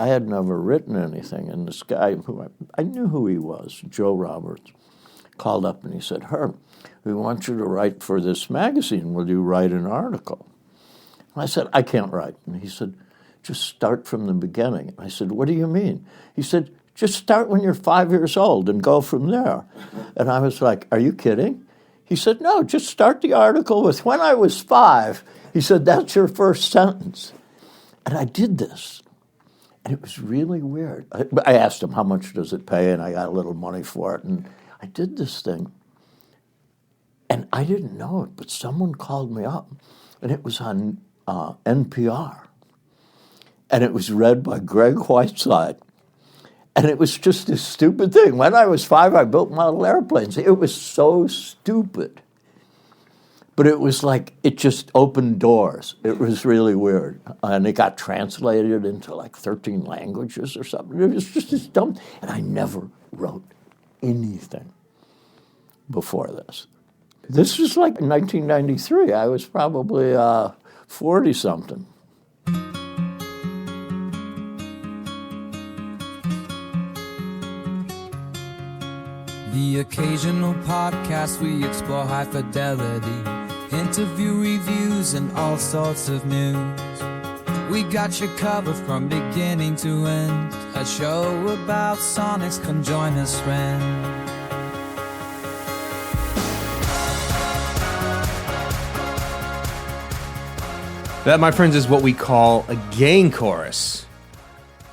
I had never written anything, and this guy, who I knew who he was, Joe Roberts, called up and he said, Herb, we want you to write for this magazine. Will you write an article? And I said, I can't write. And he said, just start from the beginning. I said, what do you mean? He said, just start when you're 5 years old and go from there. And I was like, are you kidding? He said, no, just start the article with when I was 5. He said, that's your first sentence. And I did this. And it was really weird. I asked him, how much does it pay? And I got a little money for it. And I did this thing. And I didn't know it, but someone called me up. And it was on NPR. And it was read by Greg Whiteside. And it was just this stupid thing. When I was 5, I built model airplanes. It was so stupid. But it was like, it just opened doors. It was really weird. And it got translated into like 13 languages or something. It was just this dumb. And I never wrote anything before this. This was like 1993. I was probably 40-something. The occasional podcast, we explore high fidelity, interview reviews, and all sorts of news. We got you covered from beginning to end. A show about sonics, come join us, friend. That, my friends, is what we call a gang chorus.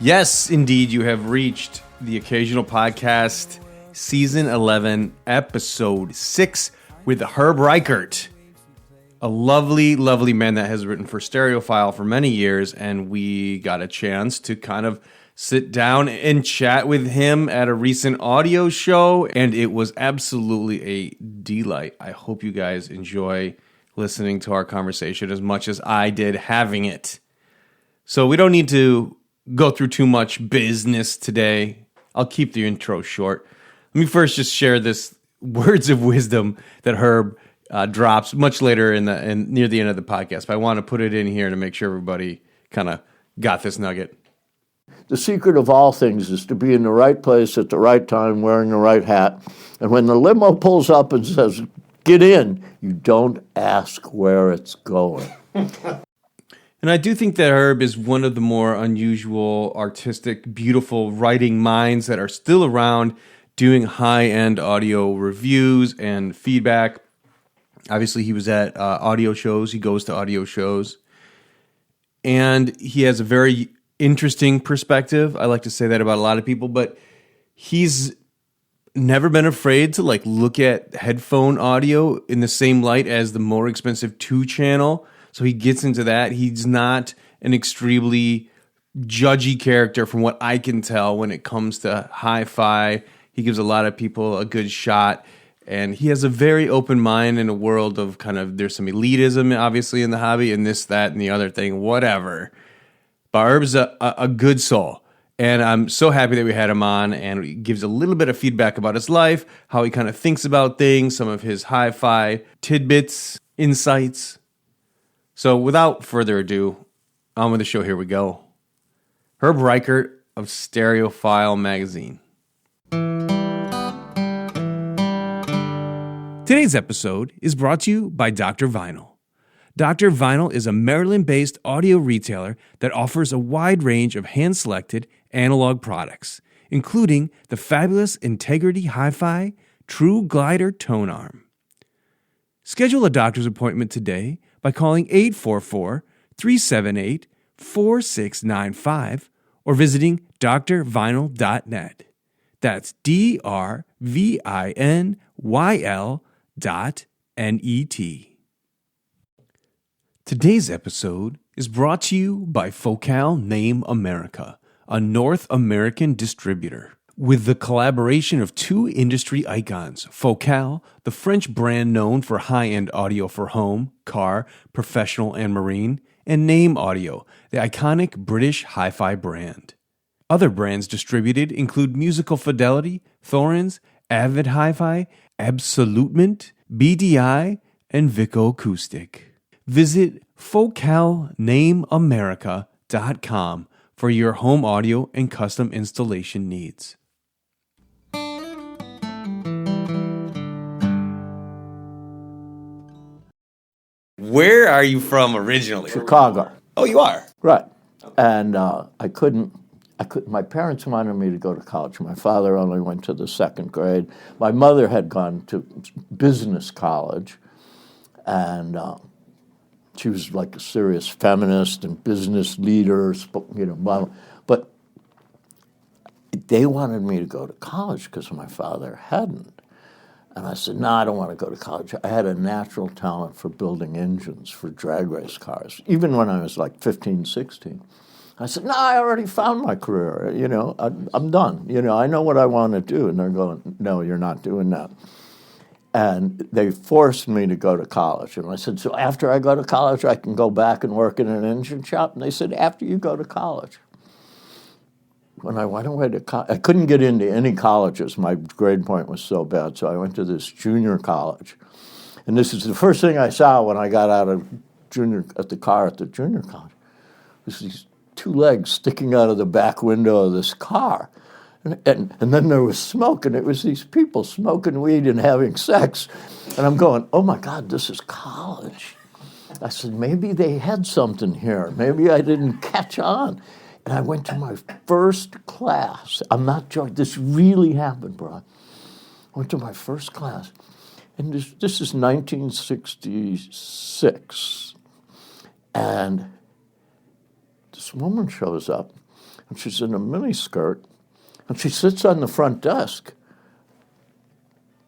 Yes, indeed, you have reached the occasional podcast, Season 11, Episode 6, with Herb Reichert, a lovely, lovely man that has written for Stereophile for many years, and we got a chance to kind of sit down and chat with him at a recent audio show, and it was absolutely a delight. I hope you guys enjoy listening to our conversation as much as I did having it. So we don't need to go through too much business today. I'll keep the intro short. Let me first just share this words of wisdom that Herb drops much later near the end of the podcast. But I want to put it in here to make sure everybody kind of got this nugget. The secret of all things is to be in the right place at the right time, wearing the right hat. And when the limo pulls up and says, get in, you don't ask where it's going. And I do think that Herb is one of the more unusual, artistic, beautiful writing minds that are still around doing high-end audio reviews and feedback. Obviously, he was at audio shows. He goes to audio shows. And he has a very interesting perspective. I like to say that about a lot of people, but he's never been afraid to look at headphone audio in the same light as the more expensive 2-channel. So he gets into that. He's not an extremely judgy character from what I can tell when it comes to hi-fi. He gives a lot of people a good shot, and he has a very open mind in a world of there's some elitism, obviously, in the hobby, and this, that, and the other thing, whatever. But Herb's a good soul, and I'm so happy that we had him on, and he gives a little bit of feedback about his life, how he kind of thinks about things, some of his hi-fi tidbits, insights. So without further ado, on with the show. Here we go. Herb Reichert of Stereophile magazine. Today's episode is brought to you by Dr. Vinyl. Dr. Vinyl is a Maryland-based audio retailer that offers a wide range of hand-selected analog products, including the fabulous Integrity Hi-Fi True Glider Tone Arm. Schedule a doctor's appointment today by calling 844-378-4695 or visiting drvinyl.net. That's drvinyl.net. Today's episode is brought to you by Focal Name America, a North American distributor. With the collaboration of 2 industry icons, Focal, the French brand known for high-end audio for home, car, professional, and marine, and Name Audio, the iconic British hi-fi brand. Other brands distributed include Musical Fidelity, Thorens, Avid Hi-Fi, Absolutement, BDI, and Vico Acoustic. Visit FocalNameAmerica.com for your home audio and custom installation needs. Where are you from originally? Chicago. Oh, you are? Right. And I couldn't, my parents wanted me to go to college. My father only went to the second grade. My mother had gone to business college, and she was like a serious feminist and business leader, but they wanted me to go to college because my father hadn't. And I said, no, I don't want to go to college. I had a natural talent for building engines for drag race cars, even when I was like 15, 16. I said, no, I already found my career. I'm done. I know what I want to do. And they're going, no, you're not doing that. And they forced me to go to college. And I said, so after I go to college, I can go back and work in an engine shop? And they said, after you go to college. When I went away to college, I couldn't get into any colleges. My grade point was so bad. So I went to this junior college. And this is the first thing I saw when I got out of the car at the junior college. Was these two legs sticking out of the back window of this car. And then there was smoke, and it was these people smoking weed and having sex. And I'm going, oh, my God, this is college. I said, maybe they had something here. Maybe I didn't catch on. And I went to my first class. I'm not joking. This really happened, bro. I went to my first class. And this is 1966. And this woman shows up, and she's in a miniskirt, and she sits on the front desk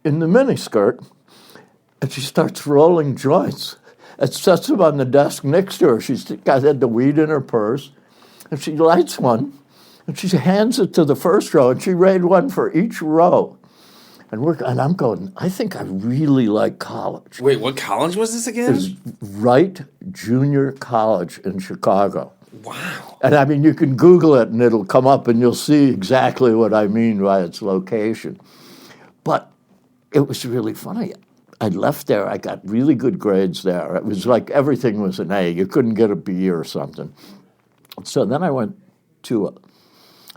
in the miniskirt, and she starts rolling joints and sets them on the desk next to her. She's had the weed in her purse, and she lights one, and she hands it to the first row, and she made one for each row. And I'm going, I think I really like college. Wait, what college was this again? It was Wright Junior College in Chicago. Wow. And I mean, you can Google it and it'll come up and you'll see exactly what I mean by its location. But it was really funny. I left there, I got really good grades there. It was like everything was an A. You couldn't get a B or something. So then I went to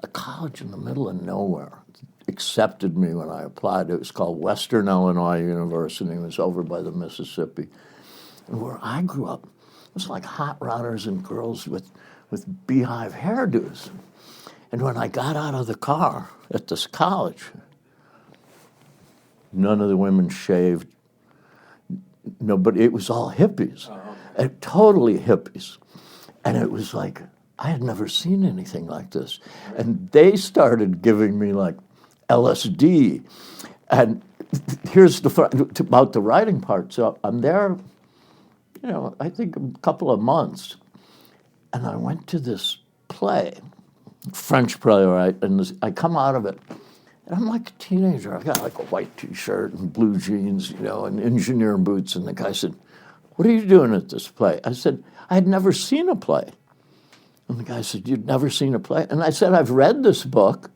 a college in the middle of nowhere. Accepted me when I applied. It was called Western Illinois University. It was over by the Mississippi. And where I grew up, it was like hot rodders and girls with beehive hairdos. And when I got out of the car at this college, none of the women shaved. No, but it was all hippies. Totally hippies. And it was like, I had never seen anything like this. And they started giving me like LSD. And here's about the writing part. So I'm there, I think a couple of months. And I went to this play, French play, right? And I come out of it, and I'm like a teenager. I got like a white T-shirt and blue jeans, and engineer boots. And the guy said, what are you doing at this play? I said, I had never seen a play. And the guy said, you'd never seen a play? And I said, I've read this book.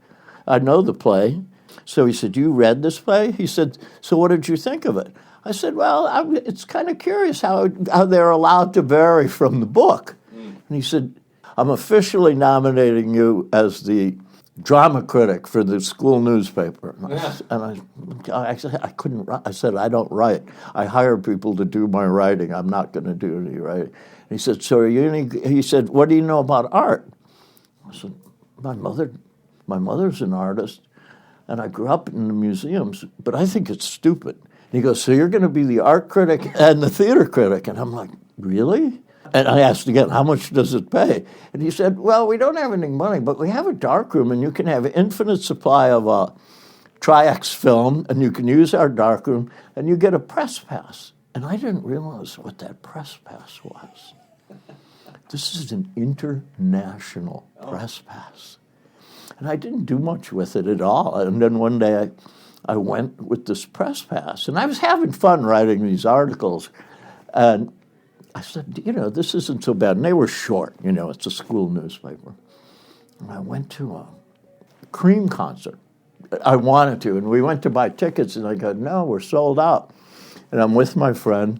I know the play. So he said, you read this play? He said, so what did you think of it? I said, well, it's kind of curious how they're allowed to vary from the book. And he said, I'm officially nominating you as the drama critic for the school newspaper. And I said, I couldn't write. I said, I don't write. I hire people to do my writing. I'm not going to do any writing. And he said, so are you he said, what do you know about art? I said, my mother's an artist, and I grew up in the museums, but I think it's stupid. And he goes, so you're going to be the art critic and the theater critic? And I'm like, really? And I asked again, how much does it pay? And he said, well, we don't have any money, but we have a darkroom, and you can have an infinite supply of Tri-X film, and you can use our darkroom, and you get a press pass. And I didn't realize what that press pass was. This is an international press pass. And I didn't do much with it at all. And then one day I went with this press pass, and I was having fun writing these articles. And I said, this isn't so bad. And they were short, it's a school newspaper. And I went to a Cream concert. I wanted to, and we went to buy tickets, and I go, no, we're sold out. And I'm with my friend,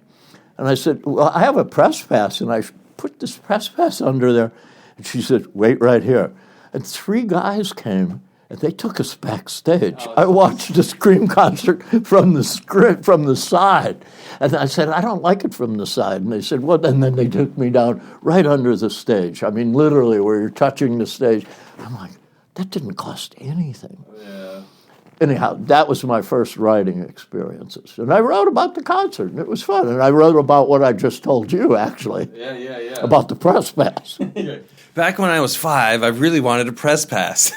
and I said, well, I have a press pass, and I put this press pass under there. And she said, wait right here. And 3 guys came, and they took us backstage. I watched the Scream concert from the side. And I said, I don't like it from the side. And they said, what? And then they took me down right under the stage. I mean, literally, where you're touching the stage. I'm like, that didn't cost anything. Yeah. Anyhow, that was my first writing experiences. And I wrote about the concert, and it was fun. And I wrote about what I just told you, actually. Yeah. About the press pass. Back when I was 5, I really wanted a press pass.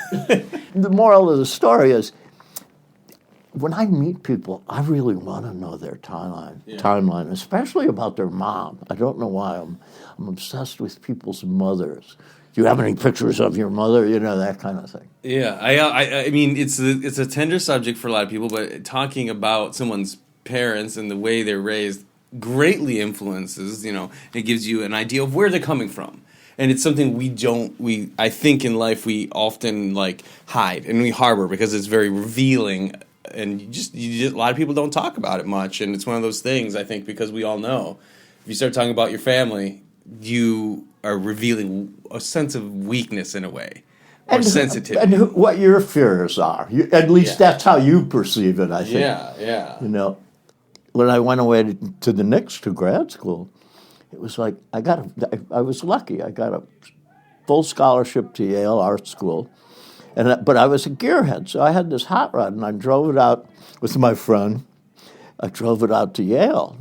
The moral of the story is, when I meet people, I really want to know their timeline, especially about their mom. I don't know why. I'm obsessed with people's mothers. Do you have any pictures of your mother? You know, that kind of thing. Yeah, I mean, it's a tender subject for a lot of people, but talking about someone's parents and the way they're raised greatly influences, you know, it gives you an idea of where they're coming from. And it's something I think in life we often like hide and we harbor because it's very revealing, and you just a lot of people don't talk about it much, and it's one of those things, I think, because we all know if you start talking about your family, you are revealing a sense of weakness in a way, or sensitivity. And what your fears are. At least that's how you perceive it, I think. Yeah. You know, when I went away to the Knicks to grad school, it was like I was lucky. I got a full scholarship to Yale Art School, but I was a gearhead, so I had this hot rod, and I drove it out with my friend. I drove it out to Yale,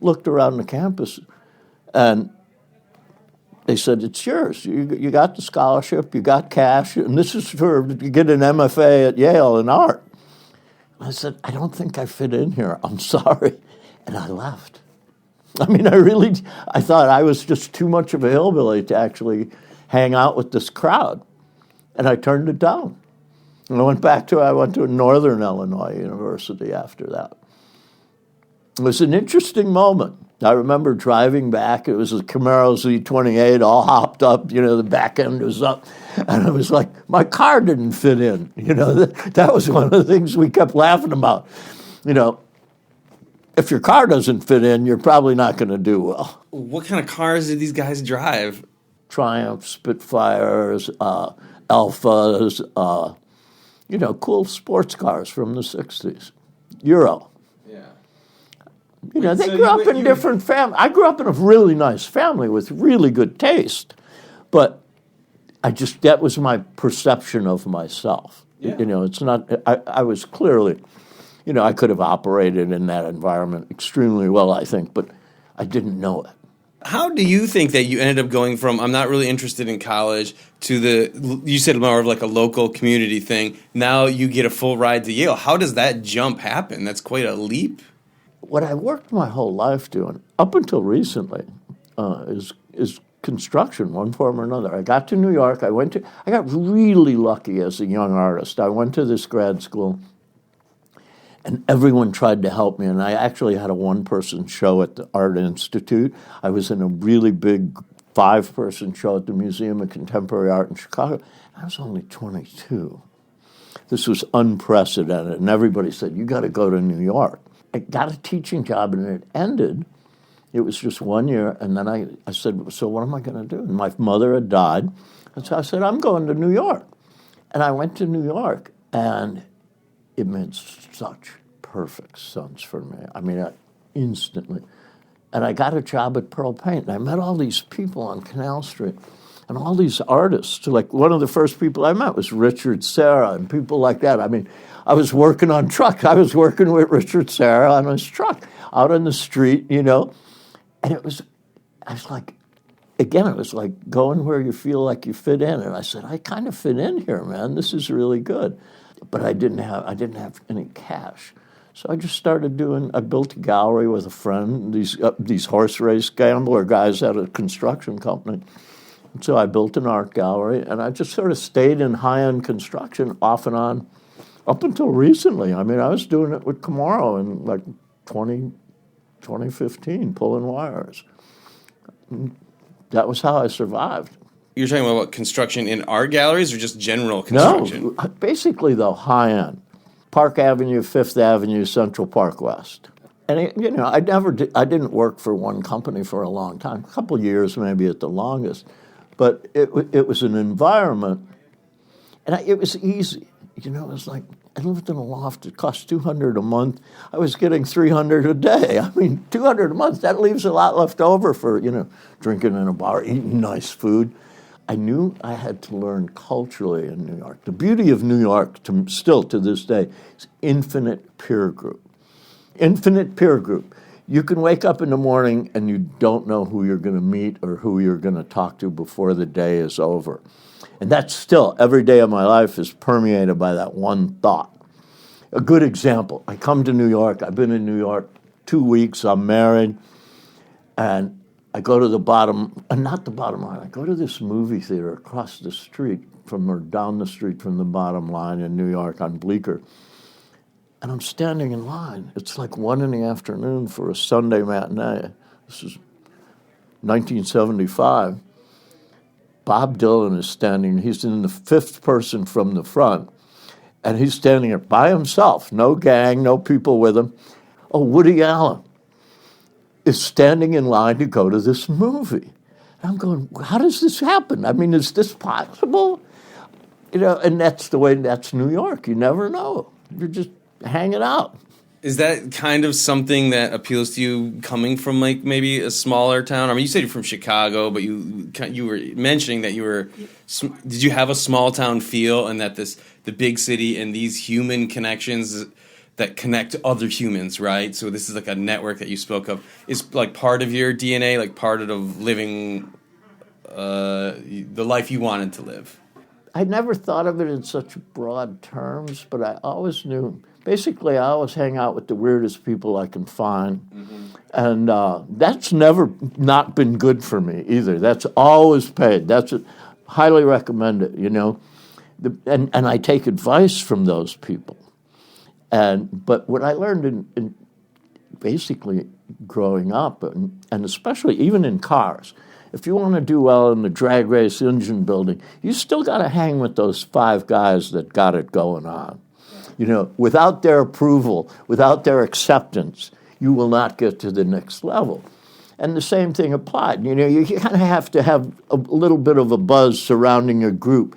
looked around the campus, and they said, it's yours. You got the scholarship, you got cash, and this is to get an MFA at Yale in art. I said, I don't think I fit in here. I'm sorry. And I left. I mean, I thought I was just too much of a hillbilly to actually hang out with this crowd. And I turned it down. And I went to Northern Illinois University after that. It was an interesting moment. I remember driving back. It was a Camaro Z28 all hopped up. The back end was up. And I was like, my car didn't fit in. That was one of the things we kept laughing about. If your car doesn't fit in, you're probably not going to do well. What kind of cars did these guys drive? Triumph, Spitfires, Alphas, cool sports cars from the 60s. Euro. They grew up in different families. I grew up in a really nice family with really good taste, but that was my perception of myself. Yeah. It's not, I was clearly, I could have operated in that environment extremely well, I think, but I didn't know it. How do you think that you ended up going from, I'm not really interested in college, to you said more of like a local community thing, now you get a full ride to Yale? How does that jump happen? That's quite a leap. What I worked my whole life doing, up until recently, is construction, one form or another. I got to New York. I got really lucky as a young artist. I went to this grad school, and everyone tried to help me. And I actually had a one-person show at the Art Institute. I was in a really big 5-person show at the Museum of Contemporary Art in Chicago. I was only 22. This was unprecedented, and everybody said, you got to go to New York. I got a teaching job, and it ended. It was just 1 year, and then I said, so what am I going to do? And my mother had died, and so I said, I'm going to New York. And I went to New York, and it made such perfect sense for me. I mean, instantly. And I got a job at Pearl Paint, and I met all these people on Canal Street, and all these artists. Like, one of the first people I met was Richard Serra and people like that. I mean, I was working on truck. I was working with Richard Serra on his truck out on the street, and it was like going where you feel like you fit in. And I said, I kind of fit in here, man. This is really good. But I didn't have any cash. So I just started I built a gallery with a friend. These horse race gambler guys had a construction company. And so I built an art gallery, and I just sort of stayed in high-end construction off and on up until recently. I mean, I was doing it with Camaro in like 2015, pulling wires. That was how I survived. You're talking about construction in art galleries or just general construction? No, basically, though, high-end. Park Avenue, Fifth Avenue, Central Park West. And, I didn't work for one company for a long time, a couple of years maybe at the longest. But it was an environment, and it was easy. You know, it was like, I lived in a loft. It cost $200 a month. I was getting $300 a day. I mean, $200 a month, that leaves a lot left over for, you know, drinking in a bar, eating nice food. I knew I had to learn culturally in New York. The beauty of New York, still to this day, is infinite peer group. Infinite peer group. You can wake up in the morning and you don't know who you're going to meet or who you're going to talk to before the day is over. And that's still, every day of my life is permeated by that one thought. A good example, I come to New York. I've been in New York 2 weeks. I'm married. And I go to the bottom, not the bottom line, I go to this movie theater across the street or down the street from the bottom line in New York on Bleecker. And I'm standing in line. It's like 1 in the afternoon for a Sunday matinee. This is 1975. Bob Dylan is standing. He's in the fifth person from the front. And he's standing there by himself. No gang, no people with him. Oh, Woody Allen is standing in line to go to this movie. And I'm going, how does this happen? I mean, is this possible? You know, and that's New York. You never know. You're just hanging out. Is that kind of something that appeals to you coming from like maybe a smaller town? I mean, you said you're from Chicago, but you were mentioning that did you have a small town feel, and that the big city and these human connections that connect to other humans, right? So this is like a network that you spoke of. Is like part of your DNA, like part of living the life you wanted to live? I never thought of it in such broad terms, but I always knew. Basically, I always hang out with the weirdest people I can find. Mm-hmm. And that's never not been good for me either. That's always paid. Highly recommend it, you know. And I take advice from those people. But what I learned in basically growing up, and especially even in cars, if you want to do well in the drag race engine building, you still got to hang with those 5 guys that got it going on. You know, without their approval, without their acceptance, you will not get to the next level. And the same thing applied. You know, you kind of have to have a little bit of a buzz surrounding a group.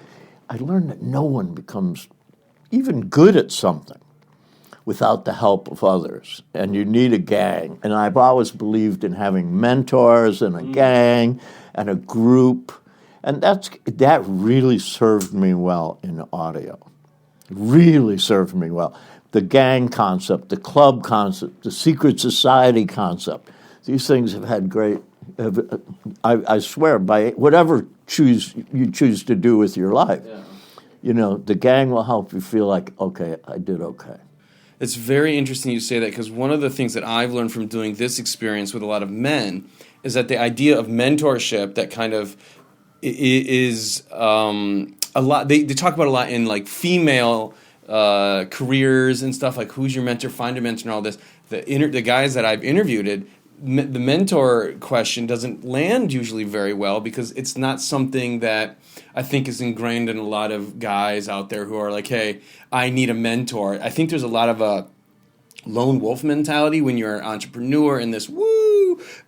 I learned that no one becomes even good at something without the help of others. And you need a gang. And I've always believed in having mentors and a gang and a group. And that really served me well in audio. Really served me well. The gang concept, the club concept, the secret society concept. These things have had great, I swear, by whatever you choose to do with your life, you know, the gang will help you feel like, okay, I did okay. It's very interesting you say that, because one of the things that I've learned from doing this experience with a lot of men is that the idea of mentorship that kind of is a lot. They talk about a lot in like female careers and stuff, like who's your mentor, find a mentor, and all this. The guys that I've interviewed, the mentor question doesn't land usually very well, because it's not something that I think is ingrained in a lot of guys out there who are like, hey, I need a mentor. I think there's a lot of a lone wolf mentality when you're an entrepreneur in this,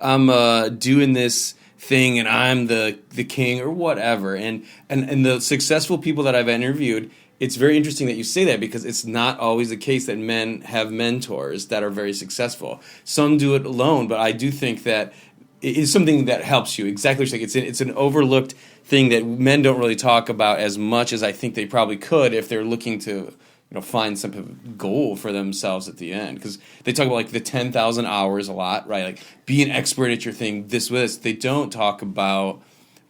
I'm doing this thing and I'm the king or whatever. And the successful people that I've interviewed, it's very interesting that you say that, because it's not always the case that men have mentors that are very successful. Some do it alone, but I do think that it is something that helps you. Exactly what you're saying. It's an overlooked thing that men don't really talk about as much as I think they probably could if they're looking to, find some type of goal for themselves at the end. Because they talk about like the 10,000 hours a lot, right? Like be an expert at your thing, this. They don't talk about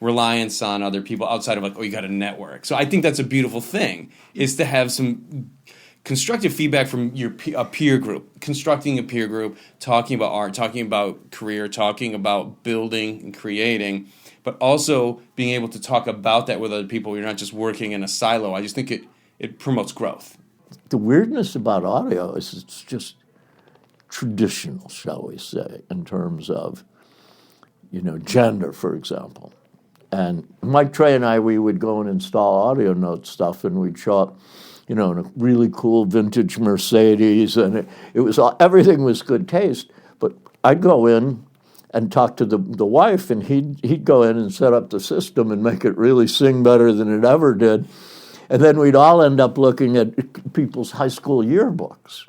reliance on other people outside of like, you got a network. So I think that's a beautiful thing, is to have some constructive feedback from a peer group, constructing a peer group, talking about art, talking about career, talking about building and creating, but also being able to talk about that with other people. You're not just working in a silo. I just think it promotes growth. The weirdness about audio is it's just traditional, shall we say, in terms of, gender, for example. And Mike Trey and I, we would go and install audio note stuff, and we'd show up, in a really cool vintage Mercedes, and it was everything was good taste. But I'd go in, and talk to the wife, and he'd go in and set up the system and make it really sing better than it ever did. And then we'd all end up looking at people's high school yearbooks.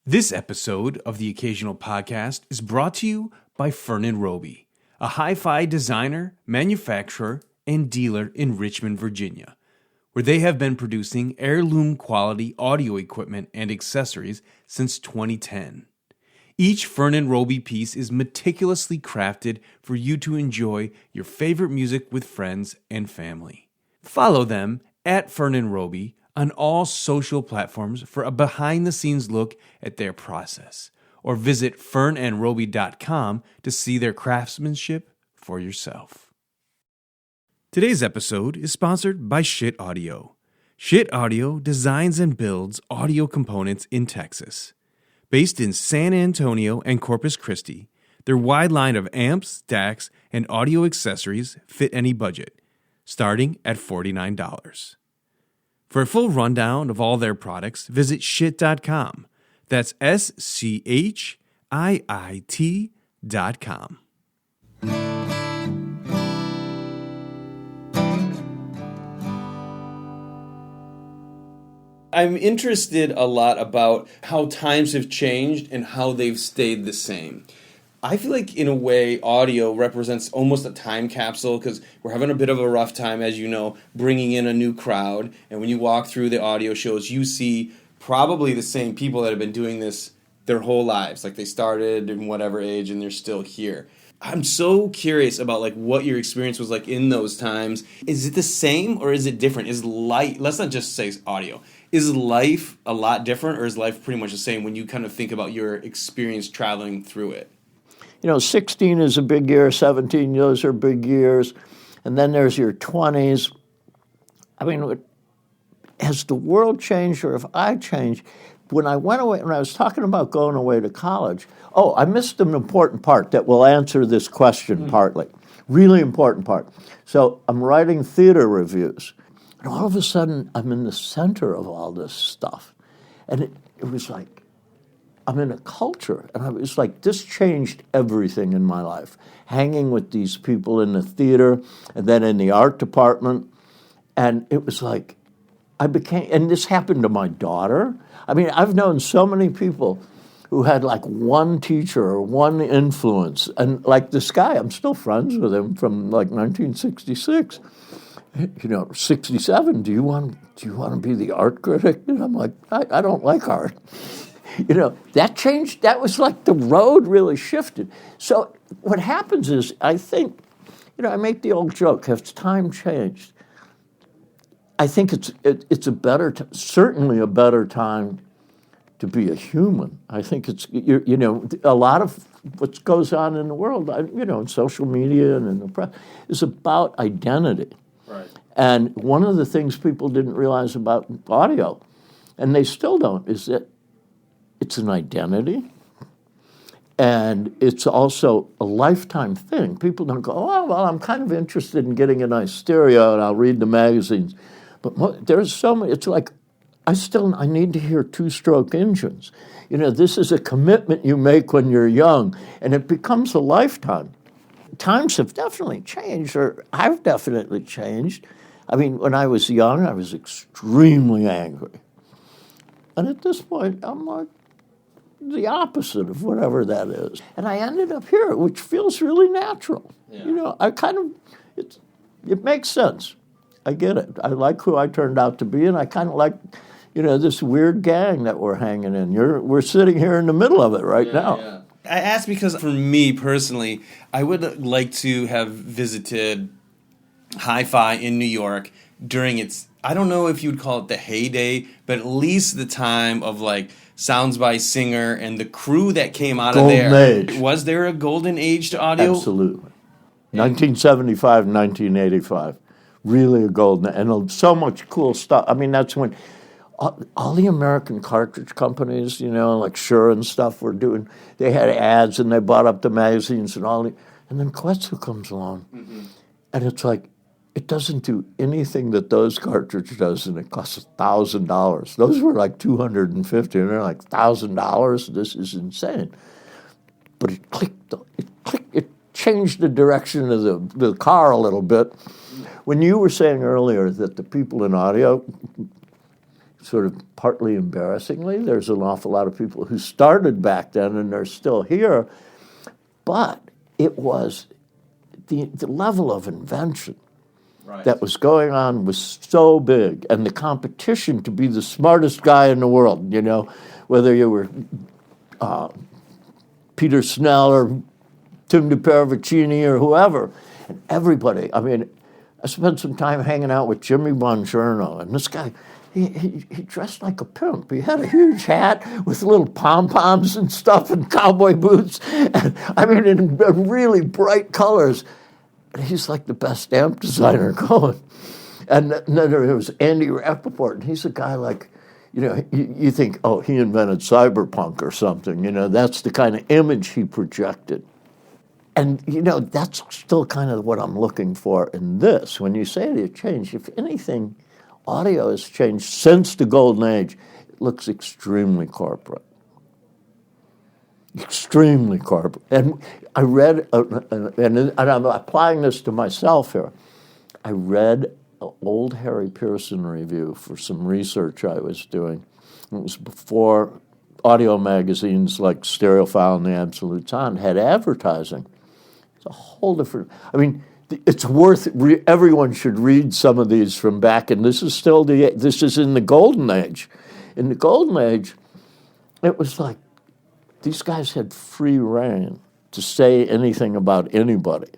This episode of the Occasional Podcast is brought to you by Fern & Roby, a hi-fi designer, manufacturer, and dealer in Richmond, Virginia, where they have been producing heirloom-quality audio equipment and accessories since 2010. Each Fern & Roby piece is meticulously crafted for you to enjoy your favorite music with friends and family. Follow them at Fern & Roby on all social platforms for a behind-the-scenes look at their process, or visit fernandroby.com to see their craftsmanship for yourself. Today's episode is sponsored by Shit Audio. Shit Audio designs and builds audio components in Texas. Based in San Antonio and Corpus Christi, their wide line of amps, DACs, and audio accessories fit any budget, starting at $49. For a full rundown of all their products, visit shit.com. That's SCHIIT.com. I'm interested a lot about how times have changed and how they've stayed the same. I feel like, in a way, audio represents almost a time capsule because we're having a bit of a rough time, as you know, bringing in a new crowd. And when you walk through the audio shows, you see probably the same people that have been doing this their whole lives. Like, they started in whatever age and they're still here. I'm so curious about like what your experience was like in those times. Is it the same or is it different? Is life, let's not just say audio, is life a lot different or is life pretty much the same when you kind of think about your experience traveling through it? 16 is a big year, 17, those are big years. And then there's your 20s. I mean, has the world changed or have I changed? When I went away, when I was talking about going away to college, I missed an important part that will answer this question partly. Really important part. So I'm writing theater reviews. And all of a sudden, I'm in the center of all this stuff. And it was like, I'm in a culture, and I was like, this changed everything in my life. Hanging with these people in the theater, and then in the art department, and it was like, and this happened to my daughter. I mean, I've known so many people who had like one teacher or one influence, and like this guy, I'm still friends with him from like 1966. 67, do you want to be the art critic? And I'm like, I don't like art. That changed. That was like the road really shifted. So what happens is, I think, I make the old joke: has time changed? I think it's certainly a better time to be a human. I think it's a lot of what goes on in the world, in social media and in the press, is about identity. Right. And one of the things people didn't realize about audio, and they still don't, is that it's an identity, and it's also a lifetime thing. People don't go, I'm kind of interested in getting a nice stereo, and I'll read the magazines. But there's so many, it's like, I need to hear two-stroke engines. This is a commitment you make when you're young, and it becomes a lifetime. Times have definitely changed, or I've definitely changed. I mean, when I was young, I was extremely angry. And at this point, I'm like, the opposite of whatever that is. And I ended up here, which feels really natural. Yeah. It makes sense. I get it. I like who I turned out to be, and I kind of like, this weird gang that we're hanging in. We're sitting here in the middle of it right now. Yeah. I asked because for me personally, I would like to have visited Hi-Fi in New York during its, I don't know if you would call it the heyday, but at least the time of like Sounds by Singer and the crew that came out of there. Golden age. Was there a golden age to audio? Absolutely. 1975, 1985. Really a golden, and so much cool stuff. I mean, that's when all the American cartridge companies, like Shure and stuff, they had ads and they bought up the magazines and and then Quetzal comes along. Mm-hmm. And it's like, it doesn't do anything that those cartridge does, and it costs $1,000. Those were like $250, and they're like $1,000. This is insane. But it clicked. It changed the direction of the car a little bit. When you were saying earlier that the people in audio, sort of partly embarrassingly, there's an awful lot of people who started back then and they're still here, but it was the level of invention that was going on was so big, and the competition to be the smartest guy in the world, you know, whether you were Peter Snell or Tim DePeravicini or whoever, and everybody. I mean, I spent some time hanging out with Jimmy Bongiorno, and this guy, he dressed like a pimp. He had a huge hat with little pom-poms and stuff and cowboy boots, and I mean, in really bright colors. And he's like the best amp designer going. And then there was Andy Rappaport, and he's a guy like, you know, you think, oh, he invented cyberpunk or something. You know, that's the kind of image he projected. And, you know, that's still kind of what I'm looking for in this. When you say it changed, if anything, audio has changed since the golden age. It looks extremely corporate. Extremely corporate. And I read, and I'm applying this to myself here, I read an old Harry Pearson review for some research I was doing. It was before audio magazines like Stereophile and the Absolute Sound had advertising. It's a whole different, I mean, it's worth, everyone should read some of these from back, and this is still this is in the golden age. In the golden age, it was like, these guys had free reign to say anything about anybody,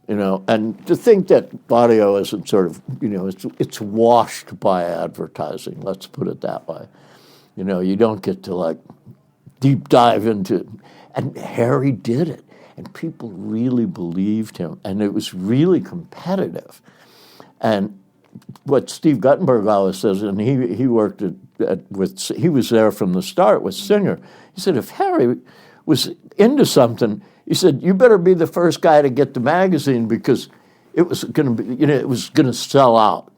you know, and to think that audio isn't sort of, you know, it's washed by advertising, let's put it that way. You know, you don't get to, like, deep dive into, and Harry did it, and people really believed him, and it was really competitive. And what Steve Guttenberg always says, and he worked he was there from the start with Singer. He said, if Harry was into something, he said, you better be the first guy to get the magazine because it was going to be, you know, it was going to sell out.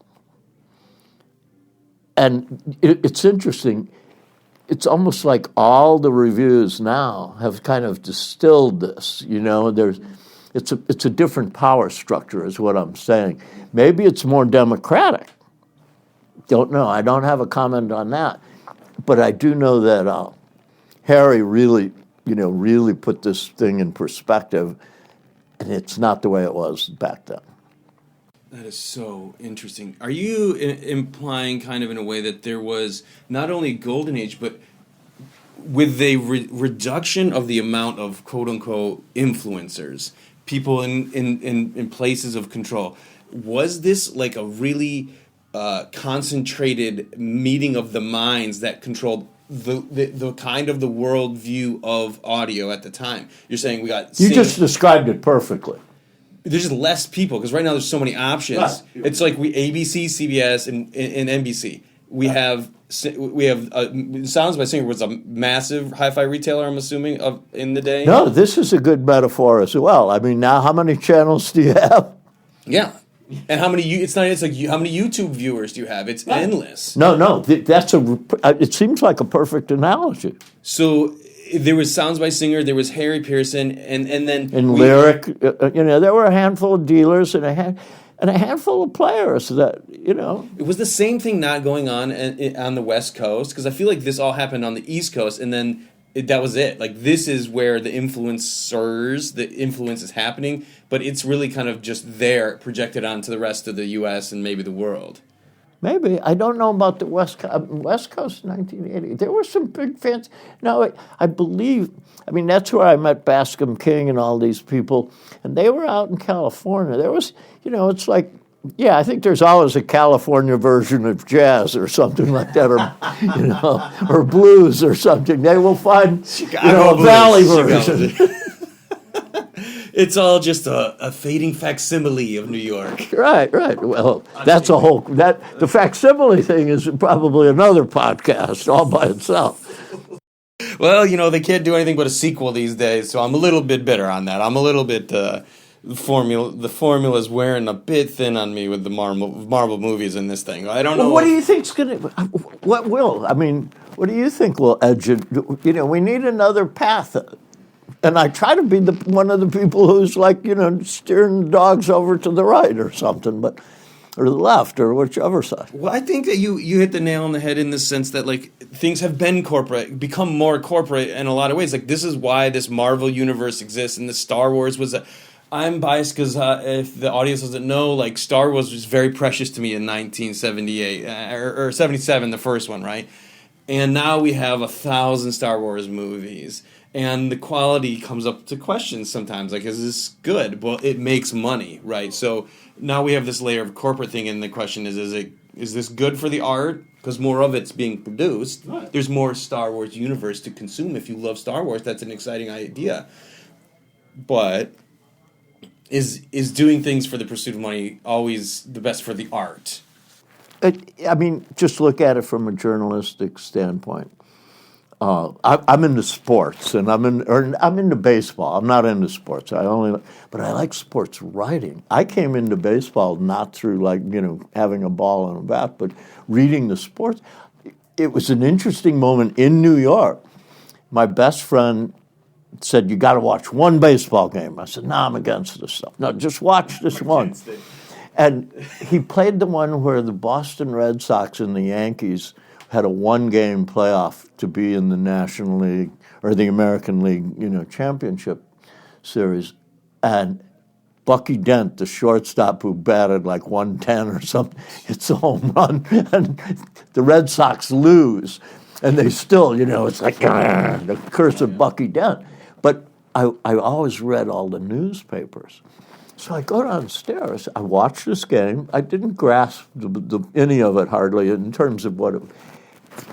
And it's interesting. It's almost like all the reviews now have kind of distilled this. You know, it's a different power structure, is what I'm saying. Maybe it's more democratic. Don't know. I don't have a comment on that, but I do know that Harry really put this thing in perspective, and it's not the way it was back then. That is so interesting. Are you implying kind of in a way that there was not only a golden age, but with the reduction of the amount of quote-unquote influencers, people in places of control, was this like a really concentrated meeting of the minds that controlled the kind of the worldview of audio at the time? You're saying we got... You just described it perfectly. There's just less people, because right now there's so many options. Right. It's like ABC, CBS, and NBC. We have Sounds by Singer was a massive hi-fi retailer, I'm assuming, in the day. No, this is a good metaphor as well. I mean, now how many channels do you have? Yeah. And how many? It's like how many YouTube viewers do you have? It's endless. No. That's it seems like a perfect analogy. So there was Sounds by Singer, there was Harry Pearson, and then Lyric. There were a handful of dealers and a handful of players that, you know. It was the same thing not going on the West Coast, because I feel like this all happened on the East Coast, and then that was it. Like, this is where the influence is happening, but it's really kind of just there, projected onto the rest of the U.S. and maybe the world. Maybe. I don't know about the West Coast 1980. There were some big fans. No, I believe, that's where I met Bascom King and all these people, and they were out in California. There was, it's like, yeah, I think there's always a California version of jazz or something like that, or or blues or something. They will find, a valley version. It's all just a fading facsimile of New York. Right. Well, that's the facsimile thing is probably another podcast all by itself. Well, they can't do anything but a sequel these days, so I'm a little bit bitter on that. I'm a little bit the formula's wearing a bit thin on me with the Marvel movies in this thing. I don't know. Well, what do you think's going to? What will? I mean, what do you think will edge it? You know, we need another path. And I try to be one of the people who's like, you know, steering dogs over to the right or something, but or the left or whichever side. Well, I think that you hit the nail on the head in the sense that like things have been become more corporate in a lot of ways. Like this is why this Marvel universe exists, and the Star Wars was I'm biased because if the audience doesn't know, like Star Wars was very precious to me in 1978 or 77, the first one, right? And now we have 1,000 Star Wars movies. And the quality comes up to question sometimes. Like, is this good? Well, it makes money, right? So now we have this layer of corporate thing, and the question is this good for the art? Because more of it's being produced. Right. There's more Star Wars universe to consume. If you love Star Wars, that's an exciting idea. But is doing things for the pursuit of money always the best for the art? I mean, just look at it from a journalistic standpoint. I'm into sports, and I'm into baseball. I'm not into sports. But I like sports writing. I came into baseball not through having a ball and a bat, but reading the sports. It was an interesting moment in New York. My best friend said, "You got to watch one baseball game." I said, "No, I'm against this stuff. No, just watch this one." And he played the one where the Boston Red Sox and the Yankees had a one-game playoff to be in the National League or the American League, championship series. And Bucky Dent, the shortstop who batted like 110 or something, hits a home run, and the Red Sox lose. And they still, it's like the curse of Bucky Dent. But I always read all the newspapers. So I go downstairs, I watch this game. I didn't grasp any of it hardly in terms of what it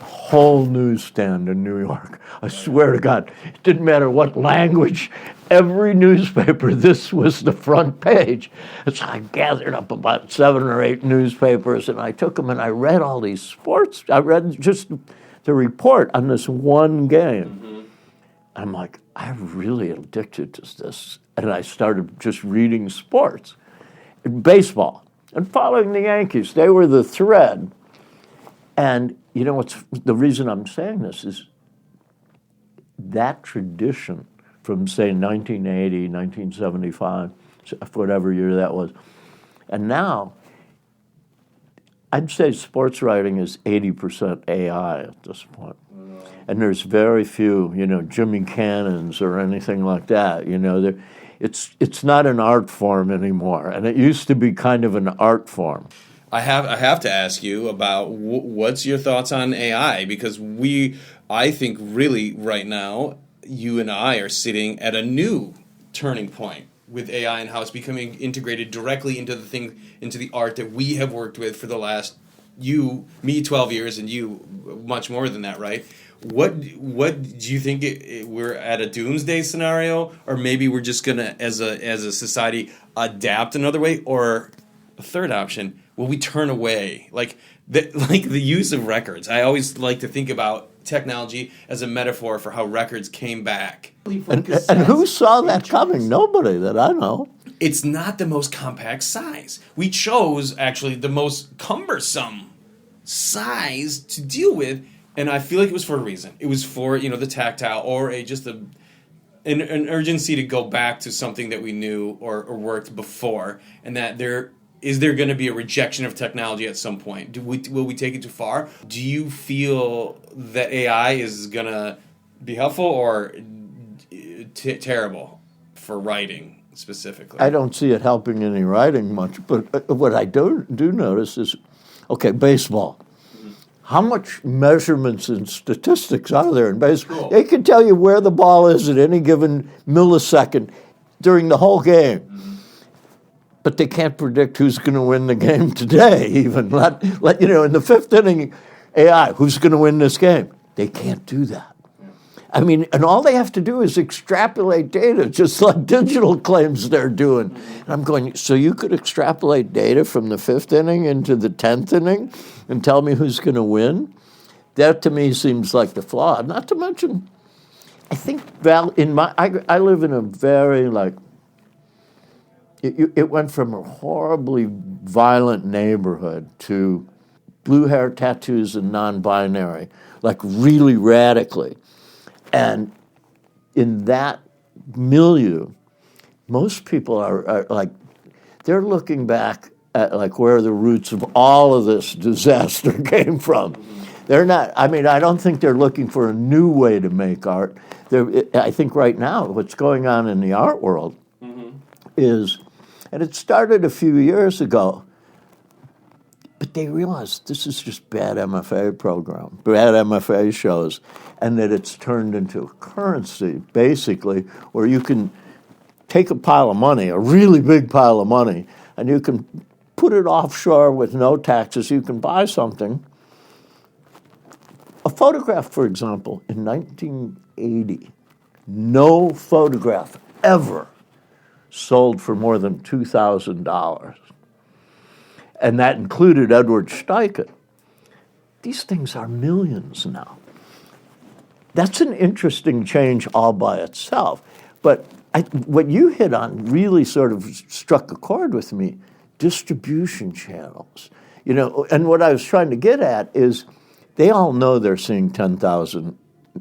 whole newsstand in New York. I swear to God, it didn't matter what language, every newspaper, this was the front page. And so I gathered up about 7 or 8 newspapers, and I took them and I read all these sports. I read just the report on this one game. Mm-hmm. I'm like, I'm really addicted to this. And I started just reading sports, baseball, and following the Yankees. They were the thread. And what's the reason I'm saying this is that tradition from, say, 1980, 1975, whatever year that was. And now, I'd say sports writing is 80% AI at this point. And there's very few, Jimmy Cannons or anything like that. It's not an art form anymore. And it used to be kind of an art form. I have to ask you about what's your thoughts on AI, because I think really right now you and I are sitting at a new turning point with AI and how it's becoming integrated directly into the art that we have worked with for the last me 12 years and you much more than that, right? What do you think we're at a doomsday scenario, or maybe we're just gonna as a society adapt another way, or a third option? Will we turn away? Like the use of records. I always like to think about technology as a metaphor for how records came back. And who saw that coming? Nobody that I know. It's not the most compact size. We chose, actually, the most cumbersome size to deal with, and I feel like it was for a reason. It was for, the tactile or an urgency to go back to something that we knew or worked before, and that is there going to be a rejection of technology at some point? Will we take it too far? Do you feel that AI is going to be helpful or terrible for writing specifically? I don't see it helping any writing much, but what I do notice is, baseball. Mm-hmm. How much measurements and statistics are there in baseball? Cool. They can tell you where the ball is at any given millisecond during the whole game. Mm-hmm. But they can't predict who's going to win the game today, even. In the fifth inning, AI, who's going to win this game? They can't do that. I mean, and all they have to do is extrapolate data, just like digital claims they're doing. And I'm going, so you could extrapolate data from the fifth inning into the 10th inning and tell me who's going to win? That, to me, seems like the flaw. Not to mention, I think, I live in a very, it went from a horribly violent neighborhood to blue hair, tattoos, and non-binary, like really radically. And in that milieu, most people are like, they're looking back at like where the roots of all of this disaster came from. They're not, I mean, I don't think they're looking for a new way to make art. I think right now what's going on in the art world is, and it started a few years ago, but they realized this is just bad MFA program, bad MFA shows, and that it's turned into a currency, basically, where you can take a pile of money, a really big pile of money, and you can put it offshore with no taxes. You can buy something. A photograph, for example, in 1980, no photograph ever sold for more than $2,000. And that included Edward Steichen. These things are millions now. That's an interesting change all by itself. But what you hit on really sort of struck a chord with me, distribution channels. You know, and what I was trying to get at is they all know they're seeing 10,000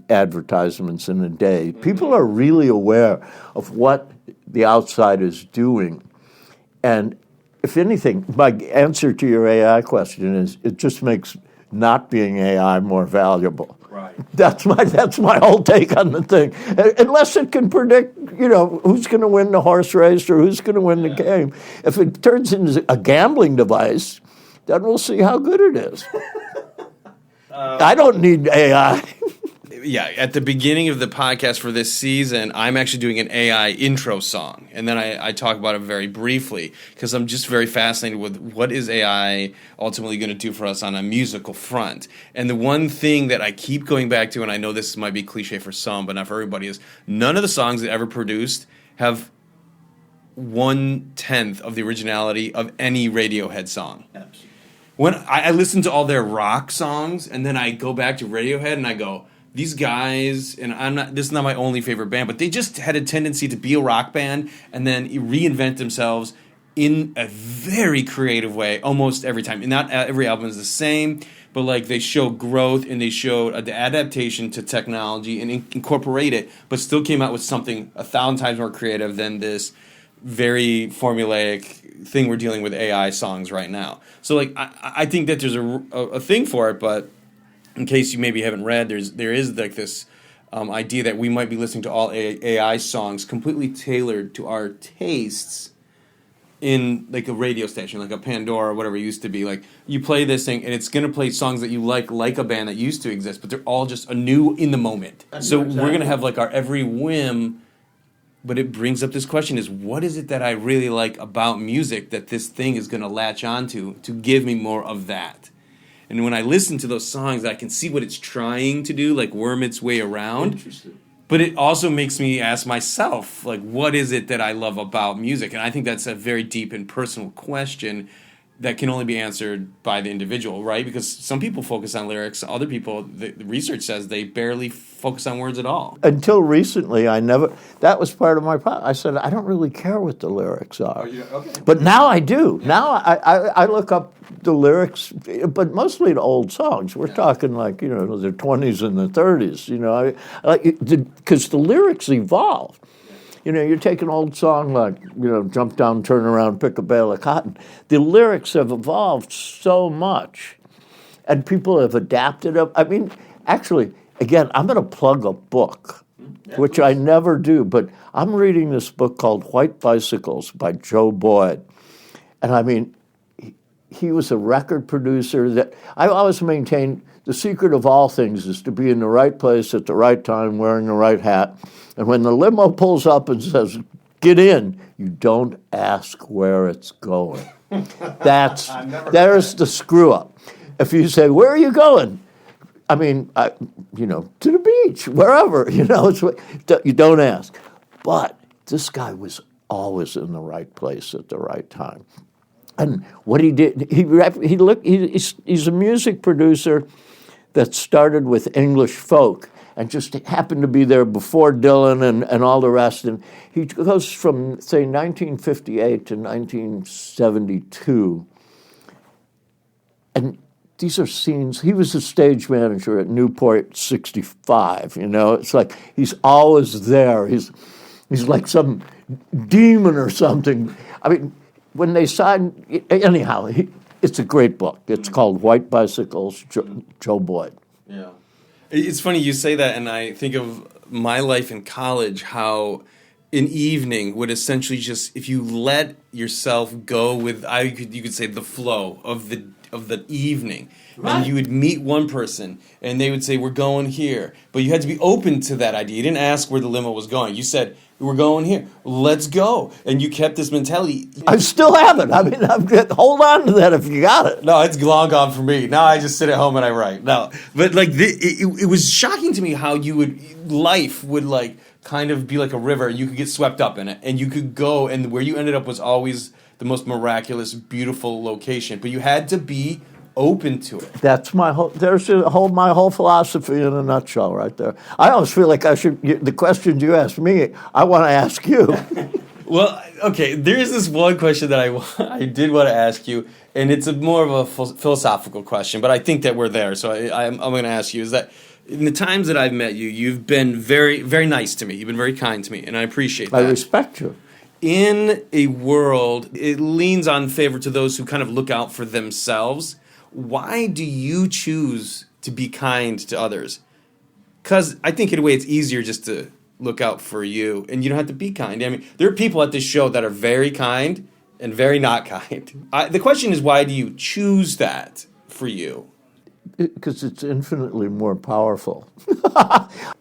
advertisements in a day. People are really aware of what the outside is doing. And if anything, my answer to your AI question is it just makes not being AI more valuable. Right. That's my whole take on the thing. Unless it can predict, you know, who's going to win the horse race or who's going to win the game. If it turns into a gambling device, then we'll see how good it is. I don't need AI. Yeah, at the beginning of the podcast for this season, I'm actually doing an AI intro song. And then I talk about it very briefly because I'm just very fascinated with what is AI ultimately going to do for us on a musical front. And the one thing that I keep going back to, and I know this might be cliche for some, but not for everybody, is none of the songs that ever produced have 1/10 of the originality of any Radiohead song. Absolutely. When I listen to all their rock songs, and then I go back to Radiohead and I go, these guys, and this is not my only favorite band, but they just had a tendency to be a rock band and then reinvent themselves in a very creative way almost every time. And not every album is the same, but like they show growth and they show the adaptation to technology and incorporate it, but still came out with something 1,000 times more creative than this very formulaic thing we're dealing with AI songs right now. So like I think that there's a thing for it, but in case you maybe haven't read, there is like this idea that we might be listening to all AI songs completely tailored to our tastes in like a radio station, like a Pandora or whatever it used to be. Like you play this thing and it's going to play songs that you like a band that used to exist, but they're all just anew in the moment. So we're going to have like our every whim, but it brings up this question is what is it that I really like about music that this thing is going to latch onto to give me more of that? And when I listen to those songs, I can see what it's trying to do, like worm its way around. Interesting. But it also makes me ask myself, like, what is it that I love about music? And I think that's a very deep and personal question that can only be answered by the individual, right? Because some people focus on lyrics. Other people, the research says they barely focus on words at all. Until recently, that was part of my problem. I said, I don't really care what the lyrics are. Oh, yeah, okay. But now I do. Yeah. Now I look up the lyrics, but mostly to old songs. We're talking like, you know, the 20s and the 30s, you know, because the lyrics evolve. You know, you take an old song like, you know, Jump Down, Turn Around, Pick a Bale of Cotton. The lyrics have evolved so much, and people have adapted them. I mean, actually, again, I'm going to plug a book, which I never do, but I'm reading this book called White Bicycles by Joe Boyd. And I mean, he was a record producer that I always maintain the secret of all things is to be in the right place at the right time, wearing the right hat. And when the limo pulls up and says, get in, you don't ask where it's going. There's the screw up. If you say, where are you going? I mean, you know, to the beach, wherever, you know, you don't ask. But this guy was always in the right place at the right time. And what he did, he's a music producer that started with English folk and just happened to be there before Dylan and all the rest. And he goes from, say, 1958 to 1972. And these are scenes. He was a stage manager at Newport 65. It's like he's always there. He's like some demon or something. I mean, when they signed, anyhow, it's a great book. It's called White Bicycles, Joe Boyd. Yeah, it's funny you say that, and I think of my life in college. How an evening would essentially just, if you let yourself go with, you could say, the flow of the evening. Right. And you would meet one person, and they would say, we're going here. But you had to be open to that idea. You didn't ask where the limo was going. You said, we're going here. Let's go. And you kept this mentality. I still have it. I mean, hold on to that if you got it. No, it's long gone for me. Now I just sit at home and I write. No, but like it was shocking to me how life would like kind of be like a river. You could get swept up in it, and you could go, and where you ended up was always the most miraculous, beautiful location. But you had to be open to it. That's my whole. There's my whole philosophy in a nutshell, right there. I always feel like I should. The questions you ask me, I want to ask you. Well, okay. There is this one question that I did want to ask you, and it's more of a philosophical question, but I think that we're there. So I'm going to ask you: is that in the times that I've met you, you've been very, very nice to me. You've been very kind to me, and I appreciate that. I respect you. In a world, it leans on favor to those who kind of look out for themselves. Why do you choose to be kind to others? Because I think in a way it's easier just to look out for you, and you don't have to be kind. I mean, there are people at this show that are very kind and very not kind. The question is, why do you choose that for you? Because it's infinitely more powerful.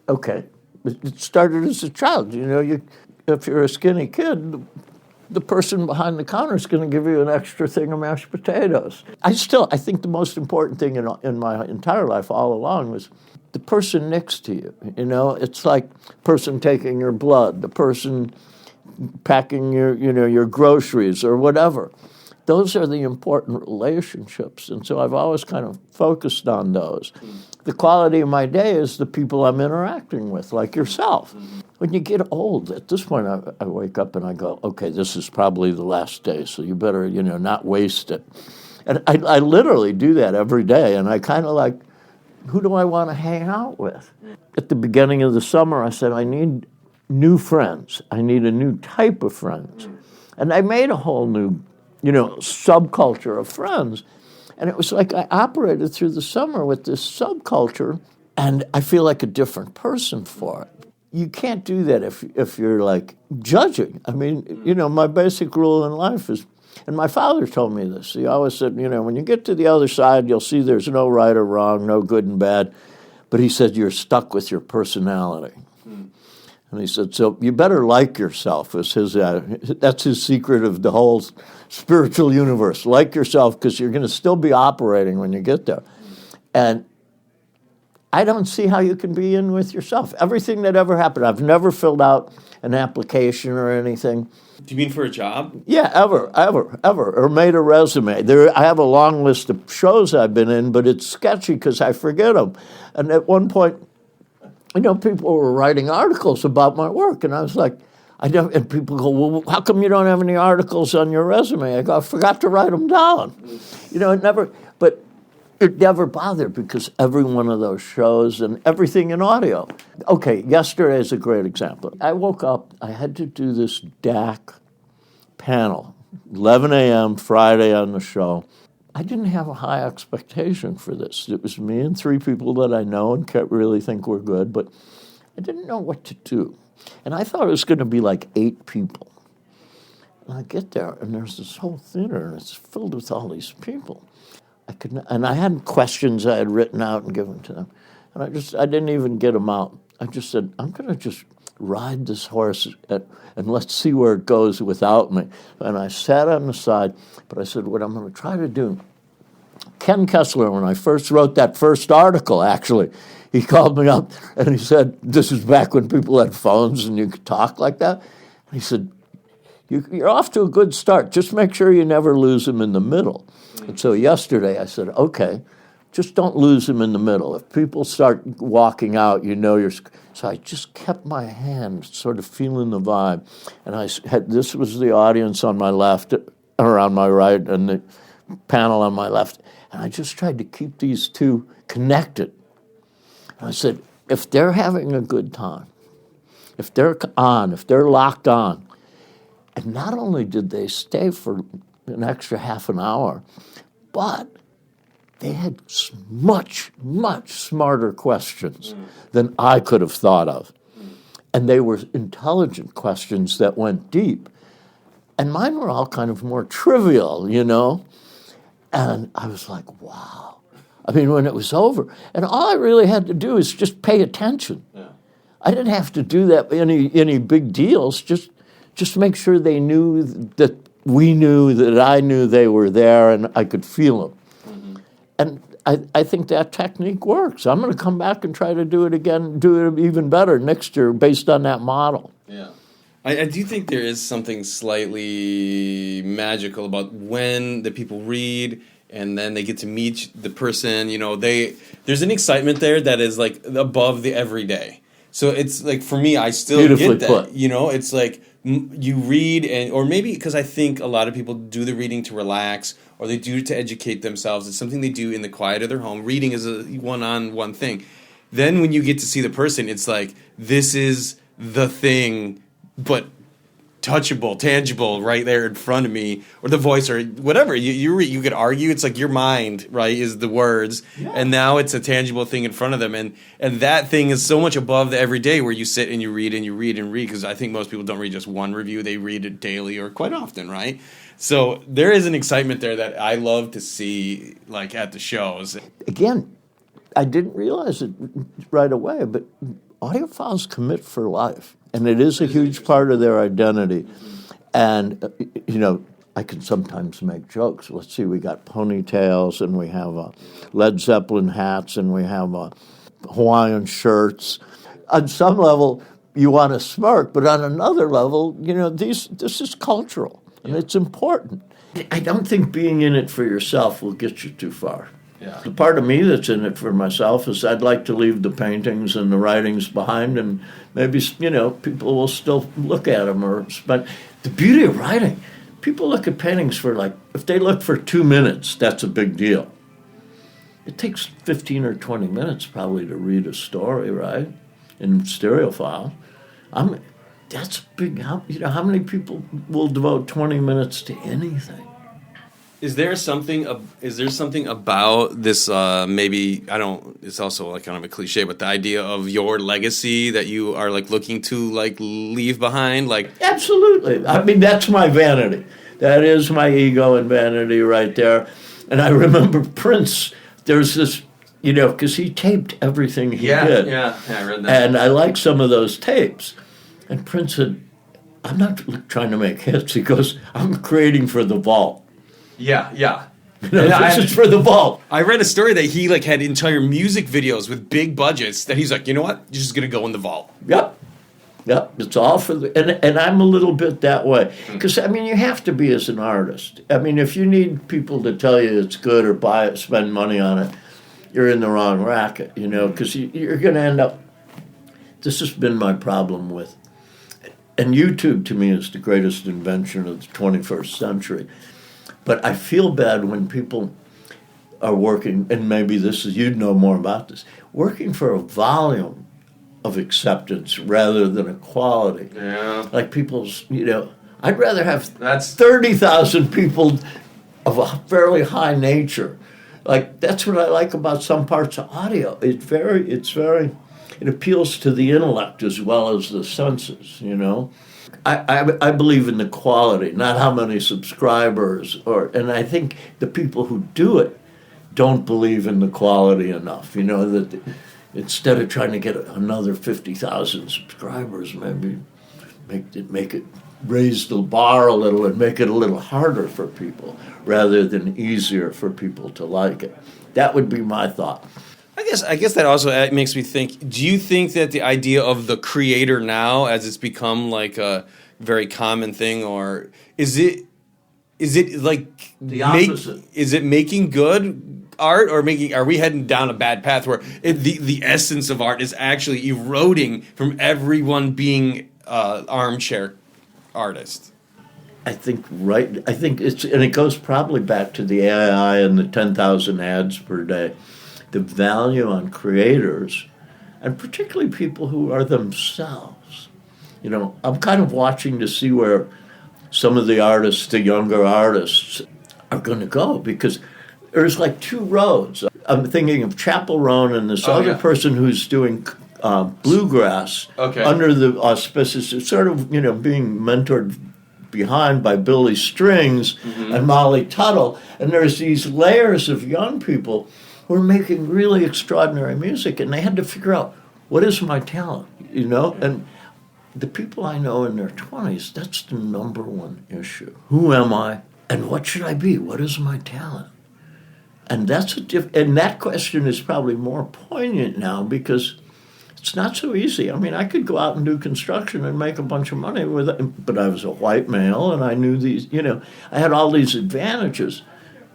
Okay. It started as a child. If you're a skinny kid, the person behind the counter is going to give you an extra thing of mashed potatoes. I think the most important thing in my entire life all along was the person next to you. It's like the person taking your blood, the person packing your groceries or whatever. Those are the important relationships, and so I've always kind of focused on those. The quality of my day is the people I'm interacting with, like yourself. When you get old, at this point, I wake up and I go, okay, this is probably the last day, so you better, not waste it. And I literally do that every day, and I kind of like, who do I want to hang out with? At the beginning of the summer, I said, I need new friends. I need a new type of friends. And I made a whole new subculture of friends. And it was like I operated through the summer with this subculture, and I feel like a different person for it. You can't do that if you're like judging. I mean, my basic rule in life is, and my father told me this, he always said, when you get to the other side, you'll see there's no right or wrong, no good and bad. But he said, you're stuck with your personality. And he said, so you better like yourself. That's his secret of the whole spiritual universe. Like yourself, because you're going to still be operating when you get there. And I don't see how you can be in with yourself. Everything that ever happened, I've never filled out an application or anything. Do you mean for a job? Yeah, ever, or made a resume. I have a long list of shows I've been in, but it's sketchy because I forget them. And at one point, people were writing articles about my work, and I was like, and people go, well, how come you don't have any articles on your resume? I go, I forgot to write them down. It never bothered because every one of those shows and everything in audio. Okay, yesterday is a great example. I woke up, I had to do this DAC panel, 11 a.m. Friday on the show. I didn't have a high expectation for this. It was me and 3 people that I know and really think we're good, but I didn't know what to do. And I thought it was going to be like 8 people. And I get there, and there's this whole theater, and it's filled with all these people. And I had questions I had written out and given to them. And I didn't even get them out. I just said, I'm going to just ride this horse and let's see where it goes without me. And I sat on the side, but I said, what I'm going to try to do. Ken Kessler, when I first wrote that first article, actually, he called me up and he said, this is back when people had phones and you could talk like that. And he said, you're off to a good start. Just make sure you never lose them in the middle. And so yesterday I said, okay, just don't lose them in the middle. If people start walking out, you know you're. So I just kept my hand sort of feeling the vibe. And this was the audience on my left, or on my right, and the panel on my left. And I just tried to keep these two connected. And I said, if they're having a good time, if they're locked on, and not only did they stay for an extra half an hour, but they had much, much smarter questions than I could have thought of. And they were intelligent questions that went deep. And mine were all kind of more trivial, you know? And I was like, wow. I mean, when it was over, and all I really had to do is just pay attention. Yeah. I didn't have to do that any big deals, just make sure they knew that we knew, that I knew they were there, and I could feel them. And I think that technique works. I'm going to come back and try to do it again, do it even better next year based on that model. Yeah. I do think there is something slightly magical about when the people read and then they get to meet the person. You know, there's an excitement there that is like above the everyday. So it's like, for me, I still get that. Put. You know, it's like you read, or maybe because I think a lot of people do the reading to relax, or they do it to educate themselves. It's something they do in the quiet of their home. Reading is a one-on-one thing. Then when you get to see the person, it's like, this is the thing, but touchable, tangible, right there in front of me, or the voice, or whatever. You could argue it's like your mind, right, is the words, and now it's a tangible thing in front of them, and that thing is so much above the everyday where you sit and you read and you read and read, because I think most people don't read just one review, they read it daily or quite often, right? So there is an excitement there that I love to see, like, at the shows. Again, I didn't realize it right away, but audiophiles commit for life. And it is a huge part of their identity. And, you know, I can sometimes make jokes. Let's see, we got ponytails, and we have Led Zeppelin hats, and we have Hawaiian shirts. On some level, you want to smirk, but on another level, you know, this is cultural, and it's important. I don't think being in it for yourself will get you too far. Yeah. The part of me that's in it for myself is I'd like to leave the paintings and the writings behind, and maybe, you know, people will still look at them or spend. The beauty of writing, people look at paintings for, like, if they look for 2 minutes, that's a big deal. It takes 15 or 20 minutes probably to read a story, right, in stereophile. That's big. How many people will devote 20 minutes to anything? Is there something about this? Maybe I don't. It's also like kind of a cliche, but the idea of your legacy that you are like looking to like leave behind, like absolutely. I mean, that's my vanity. That is my ego and vanity right there. And I remember Prince. There's this, you know, because he taped everything he did. Yeah, I read that. And I like some of those tapes. And Prince said, "I'm not trying to make hits." He goes, "I'm creating for the vault." Yeah. You know, this is for the vault. I read a story that he like had entire music videos with big budgets that he's like, you know what? You're just going to go in the vault. Yep. It's all for the... And I'm a little bit that way. Because, I mean, you have to be as an artist. I mean, if you need people to tell you it's good or buy it, spend money on it, you're in the wrong racket, you know, because you're going to end up... This has been my problem with... And YouTube, to me, is the greatest invention of the 21st century. But I feel bad when people are working, and maybe you'd know more about this, working for a volume of acceptance rather than a quality. Yeah. Like people's, you know, I'd rather have 30,000 people of a fairly high nature. Like, that's what I like about some parts of audio. It appeals to the intellect as well as the senses, you know. I believe in the quality, not how many subscribers, and I think the people who do it don't believe in the quality enough. You know, that instead of trying to get another 50,000 subscribers, maybe make it raise the bar a little and make it a little harder for people rather than easier for people to like it. That would be my thought. I guess that also makes me think, do you think that the idea of the creator now, as it's become like a very common thing, or is it is it like The opposite. is it making good art, or are we heading down a bad path where the essence of art is actually eroding from everyone being armchair artist? I think it's, and it goes probably back to the AI and the 10,000 ads per day. The value on creators, and particularly people who are themselves. You know, I'm kind of watching to see where some of the artists, the younger artists, are going to go, because there's like two roads. I'm thinking of Chappell Roan and this other person who's doing bluegrass under the auspices, sort of, you know, being mentored behind by Billy Strings and Molly Tuttle. And there's these layers of young people who are making really extraordinary music, and they had to figure out, what is my talent, you know? And the people I know in their 20s, that's the number one issue. Who am I, and what should I be? What is my talent? And that's and that question is probably more poignant now, because it's not so easy. I mean, I could go out and do construction and make a bunch of money with it, but I was a white male, and I knew these, you know, I had all these advantages,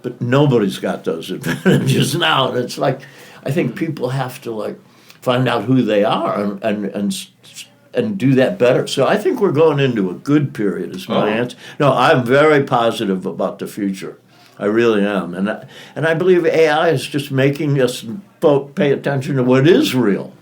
but nobody's got those advantages now. And it's like, I think people have to, like, find out who they are and do that better. So I think we're going into a good period, is my answer. No, I'm very positive about the future. I really am. And I believe AI is just making us pay attention to what is real.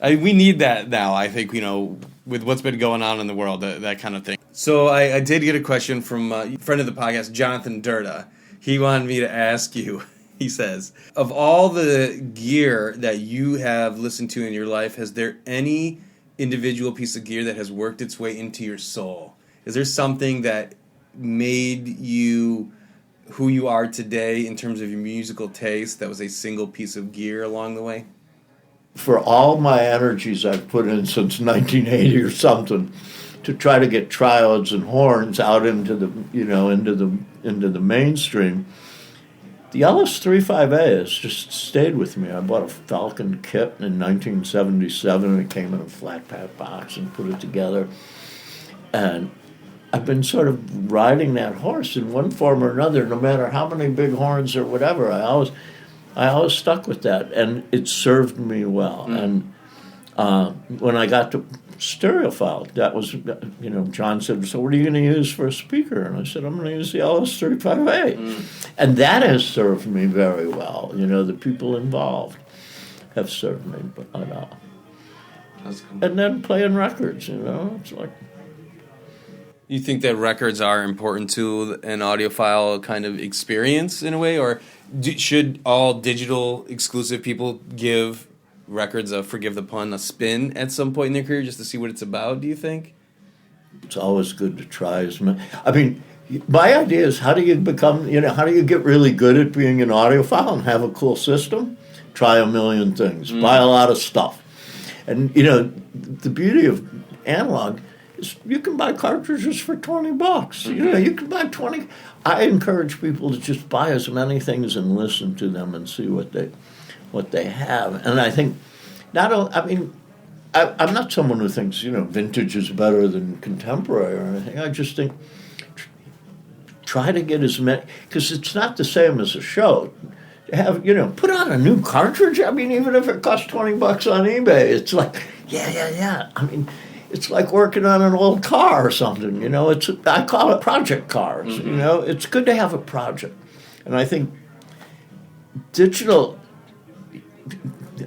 We need that now, I think, you know, with what's been going on in the world, that kind of thing. So I did get a question from a friend of the podcast, Jonathan Durda. He wanted me to ask you, he says, of all the gear that you have listened to in your life, has there any individual piece of gear that has worked its way into your soul? Is there something that made you who you are today in terms of your musical taste that was a single piece of gear along the way? For all my energies I've put in since 1980 or something to try to get triodes and horns out into the, you know, into the mainstream, the LS-35A has just stayed with me. I bought a Falcon kit in 1977, and it came in a flat pack box and put it together. And I've been sort of riding that horse in one form or another, no matter how many big horns or whatever. I always stuck with that, and it served me well. And when I got to stereophile, that was, you know, John said, so what are you going to use for a speaker? And I said, I'm going to use the LS-35A. And that has served me very well. You know, the people involved have served me. But That's cool. And then playing records, you know, it's like... You think that records are important to an audiophile kind of experience in a way, or should all digital exclusive people give records forgive the pun, a spin at some point in their career just to see what it's about, do you think? It's always good to try as many. I mean, my idea is, how do you become, you know, how do you get really good at being an audiophile and have a cool system? Try a million things. Buy a lot of stuff. And, you know, the beauty of analog is you can buy cartridges for $20. You know, you can buy 20. I encourage people to just buy as many things and listen to them and see what they have. And I think, not only, I mean, I'm not someone who thinks, you know, vintage is better than contemporary or anything. I just think try to get as many, because it's not the same as a show. Have, you know, put out a new cartridge. I mean, even if it costs $20 on eBay, it's like, yeah. I mean, it's like working on an old car or something, you know. I call it project cars, you know. It's good to have a project. And I think digital,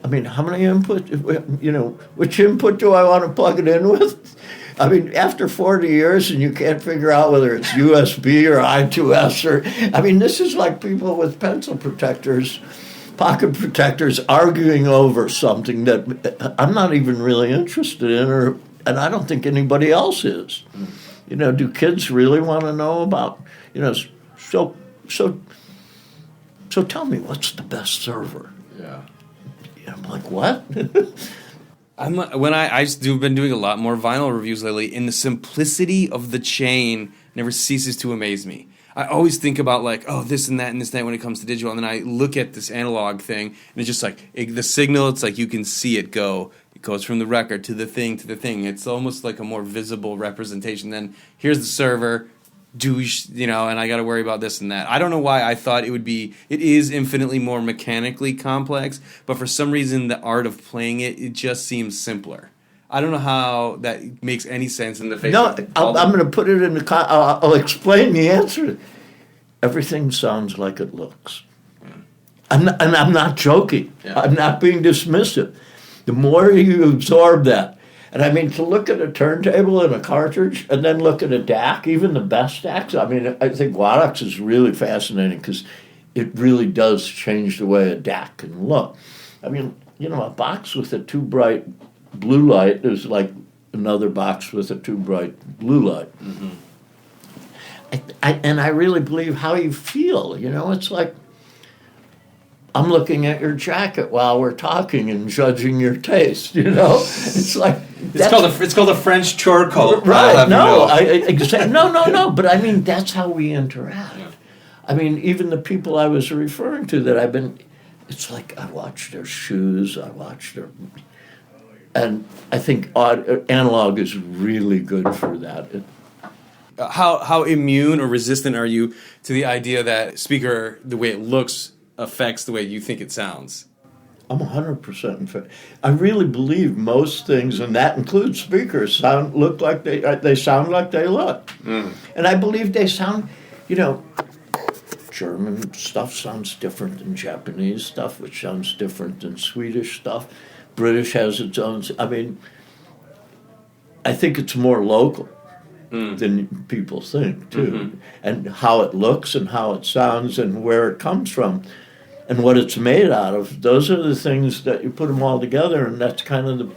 I mean, how many input, you know, which input do I want to plug it in with? I mean, after 40 years and you can't figure out whether it's USB or I2S or, I mean, this is like people with pencil protectors, pocket protectors, arguing over something that I'm not even really interested in, and I don't think anybody else is. You know, do kids really want to know about, you know, so tell me, what's the best server? Yeah. I'm like, what? I've been doing a lot more vinyl reviews lately, and the simplicity of the chain never ceases to amaze me. I always think about, like, oh, this and that and this and that when it comes to digital, and then I look at this analog thing, and it's just like the signal. It's like you can see it go. It goes from the record to the thing to the thing. It's almost like a more visible representation. Then here's the server, douche, and I got to worry about this and that. I don't know why I thought it is infinitely more mechanically complex, but for some reason the art of playing it just seems simpler. I don't know how that makes any sense in the face of I'm going to put it in the I'll explain the answer. Everything sounds like it looks. And I'm not joking. Yeah. I'm not being dismissive. The more you absorb that, and I mean, to look at a turntable and a cartridge and then look at a DAC, even the best DACs, I mean, I think Wadox is really fascinating because it really does change the way a DAC can look. I mean, a box with a too bright blue light is like another box with a too bright blue light. Mm-hmm. And I really believe how you feel, it's like, I'm looking at your jacket while we're talking and judging your taste. It's like it's called a French chore code. Right? No, no. But I mean, that's how we interact. Yeah. I mean, even the people I was referring to it's like I watch their shoes, I watch their, and I think analog is really good for that. How immune or resistant are you to the idea that speaker, the way it looks, affects the way you think it sounds? I'm 100% in favor. I really believe most things, and that includes speakers, look like they sound like they look. Mm. And I believe they sound, German stuff sounds different than Japanese stuff, which sounds different than Swedish stuff. British has its own. I mean, I think it's more local than people think, too. Mm-hmm. And how it looks and how it sounds and where it comes from. And what it's made out of, those are the things that you put them all together, and that's kind of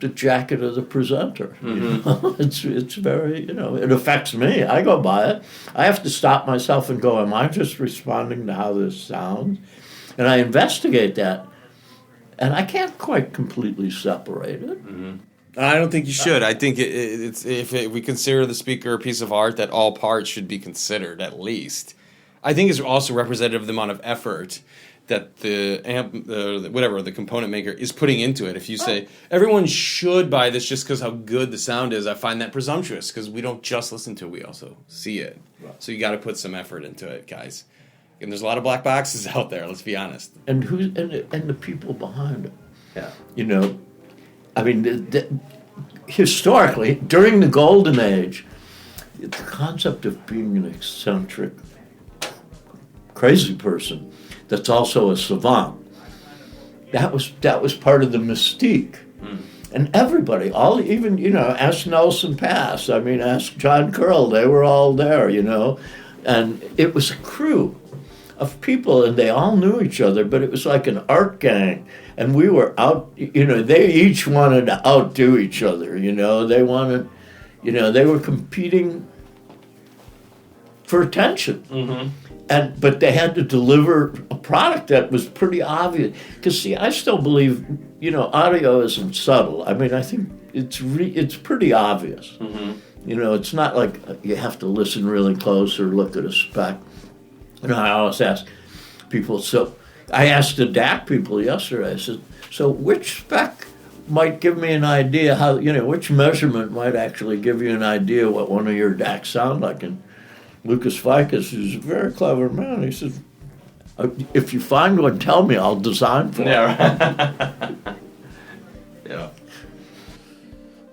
the jacket of the presenter. Mm-hmm. It's very, it affects me. I go by it. I have to stop myself and go, am I just responding to how this sounds? And I investigate that, and I can't quite completely separate it. Mm-hmm. I don't think you should. I think it's if we consider the speaker a piece of art, that all parts should be considered at least. I think it's also representative of the amount of effort that the component maker is putting into it. If you say everyone should buy this just because how good the sound is, I find that presumptuous because we don't just listen to it, we also see it. Right. So you got to put some effort into it, guys. And there's a lot of black boxes out there. Let's be honest. And the people behind it. Yeah. I mean, historically, during the golden age, the concept of being an eccentric, crazy person that's also a savant, that was part of the mystique. Mm. And everybody, ask Nelson Pass, ask John Curl, they were all there, and it was a crew of people, and they all knew each other, but it was like an art gang, and we were out, they each wanted to outdo each other, they wanted, they were competing for attention. Mm-hmm. But they had to deliver a product that was pretty obvious. Because, see, I still believe, audio isn't subtle. I mean, I think it's pretty obvious. Mm-hmm. It's not like you have to listen really close or look at a spec. I always ask people, I asked the DAC people yesterday, I said, so which spec might give me an idea how, which measurement might actually give you an idea what one of your DACs sound like? And Lucas Ficus, who's a very clever man, he says, if you find one, tell me, I'll design for it. Right. Yeah.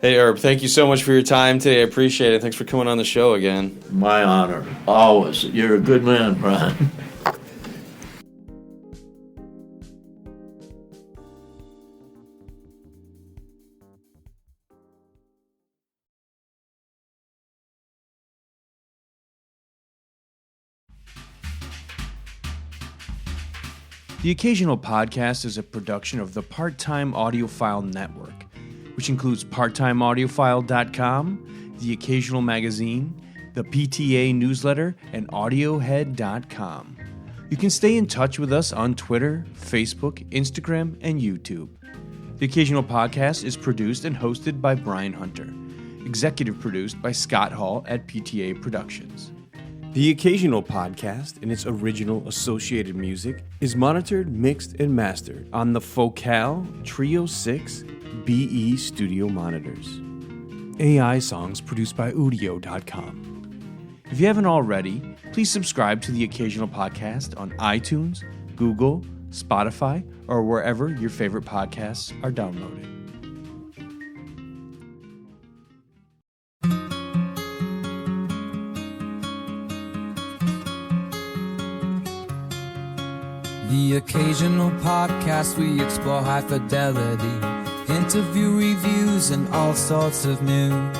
Hey, Herb, thank you so much for your time today. I appreciate it. Thanks for coming on the show again. My honor. Always. You're a good man, Brian. The Occasional Podcast is a production of the Part-Time Audiophile Network, which includes parttimeaudiophile.com, The Occasional Magazine, the PTA Newsletter, and Audiohead.com. You can stay in touch with us on Twitter, Facebook, Instagram, and YouTube. The Occasional Podcast is produced and hosted by Brian Hunter, executive produced by Scott Hall at PTA Productions. The Occasional Podcast and its original associated music is monitored, mixed, and mastered on the Focal Trio 6 BE studio monitors. AI songs produced by Udio.com. If you haven't already, please subscribe to the Occasional Podcast on iTunes, Google, Spotify, or wherever your favorite podcasts are downloaded. The Occasional Podcast, we explore high fidelity, interview reviews, and all sorts of news.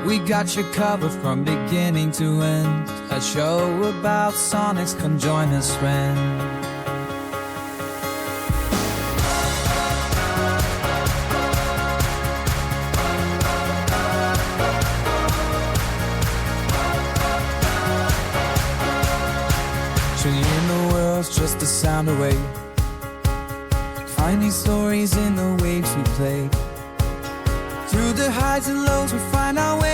We got you covered from beginning to end. A show about Sonics, come join us, friend. Trillion the world's just a sound away. Find these stories in the waves we play. Through the highs and lows we find our way.